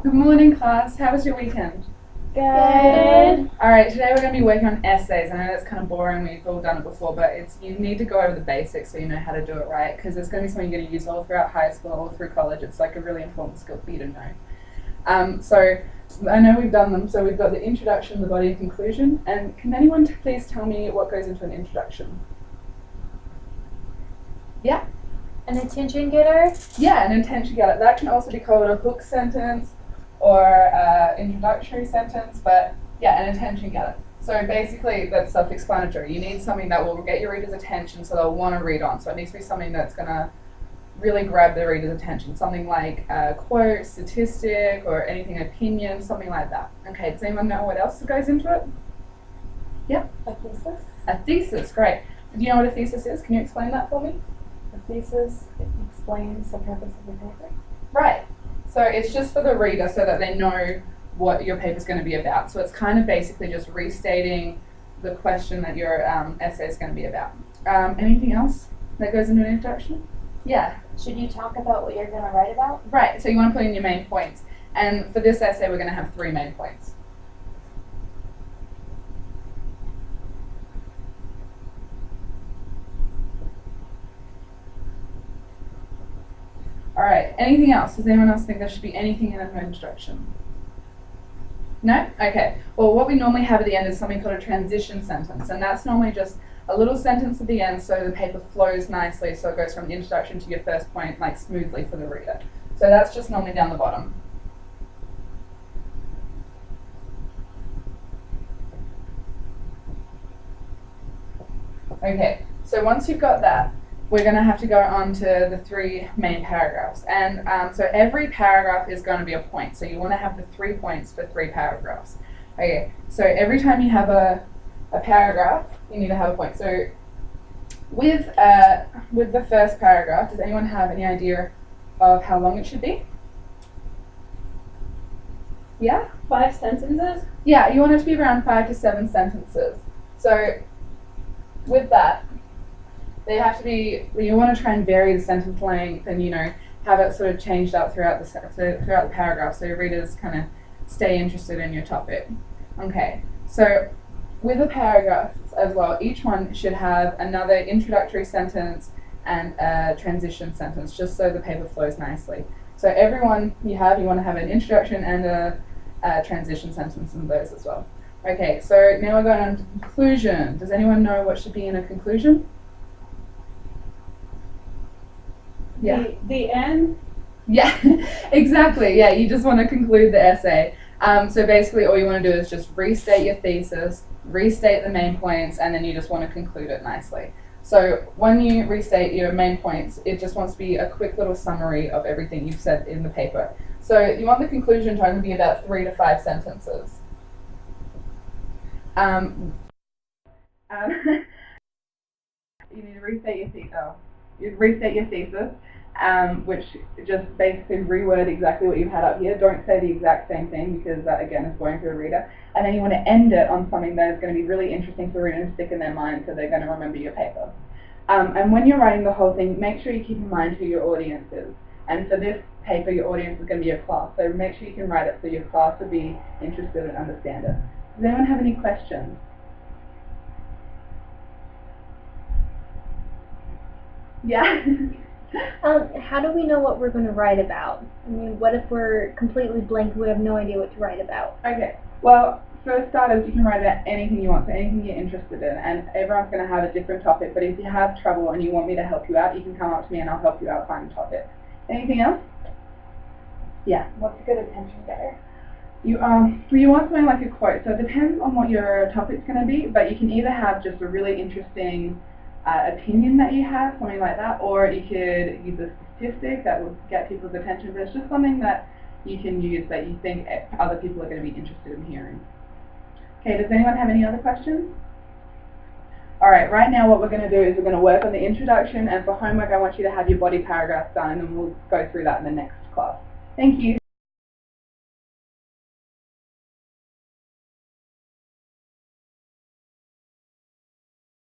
Good morning, class. How was your weekend? Good. Alright, today we're going to be working on essays. I know that's kind of boring, we've all done it before, but you need to go over the basics so you know how to do it right, because it's going to be something you're going to use all throughout high school, all through college. It's like a really important skill for you to know. So I know we've done them, so we've got the introduction, the body, and conclusion. And can anyone please tell me what goes into an introduction? Yeah? An attention getter? Yeah, an intention getter. That can also be called a hook sentence or introductory sentence, but yeah, an attention getter. So basically, that's self-explanatory. You need something that will get your reader's attention so they'll want to read on. So it needs to be something that's going to really grab the reader's attention. Something like a quote, statistic, or anything, opinion, something like that. Okay, does anyone know what else goes into it? Yeah? A thesis? A thesis, great. Do you know what a thesis is? Can you explain that for me? A thesis explains the purpose of the paper. Right. So it's just for the reader so that they know what your paper is going to be about. So it's kind of basically just restating the question that your essay is going to be about. Anything else that goes into an introduction? Yeah. Should you talk about what you're going to write about? Right. So you want to put in your main points. And for this essay, we're going to have 3 main points. Alright, anything else? Does anyone else think there should be anything in an introduction? No? Okay. Well, what we normally have at the end is something called a transition sentence, and that's normally just a little sentence at the end so the paper flows nicely, so it goes from the introduction to your first point like smoothly for the reader. So that's just normally down the bottom. Okay, so once you've got that, we're going to have to go on to the 3 main paragraphs. And so every paragraph is going to be a point. So you want to have the 3 points for 3 paragraphs. Okay, so every time you have a paragraph, you need to have a point. So with the first paragraph, does anyone have any idea of how long it should be? Yeah? 5 sentences? Yeah, you want it to be around 5 to 7 sentences. So with that, they have to be, you want to try and vary the sentence length and, have it sort of changed up throughout the paragraph so your readers kind of stay interested in your topic. Okay, so with the paragraphs as well, each one should have another introductory sentence and a transition sentence just so the paper flows nicely. So every one you want to have an introduction and a transition sentence in those as well. Okay, so now we're going on to conclusion. Does anyone know what should be in a conclusion? Yeah. The end? Yeah, exactly. Yeah, you just want to conclude the essay. So basically all you want to do is just restate your thesis, restate the main points, and then you just want to conclude it nicely. So when you restate your main points, it just wants to be a quick little summary of everything you've said in the paper. So you want the conclusion to only be about 3 to 5 sentences. You need to restate your thesis. Which just basically reword exactly what you've had up here. Don't say the exact same thing because that again is boring for the reader. And then you want to end it on something that is going to be really interesting for the reader to stick in their mind so they're going to remember your paper. And when you're writing the whole thing, make sure you keep in mind who your audience is. And for this paper, your audience is going to be your class. So make sure you can write it so your class will be interested and understand it. Does anyone have any questions? Yeah? How do we know what we're going to write about? I mean, what if we're completely blank, we have no idea what to write about? Okay, well, for starters, you can write about anything you want, so anything you're interested in, and everyone's going to have a different topic, but if you have trouble and you want me to help you out, you can come up to me and I'll help you out find a topic. Anything else? Yeah. What's a good attention getter? You want something like a quote, so it depends on what your topic's going to be, but you can either have just a really interesting opinion that you have, something like that, or you could use a statistic that would get people's attention, but it's just something that you can use that you think other people are going to be interested in hearing. Okay, does anyone have any other questions? Alright, right now what we're going to do is we're going to work on the introduction, and for homework I want you to have your body paragraph done, and we'll go through that in the next class. Thank you.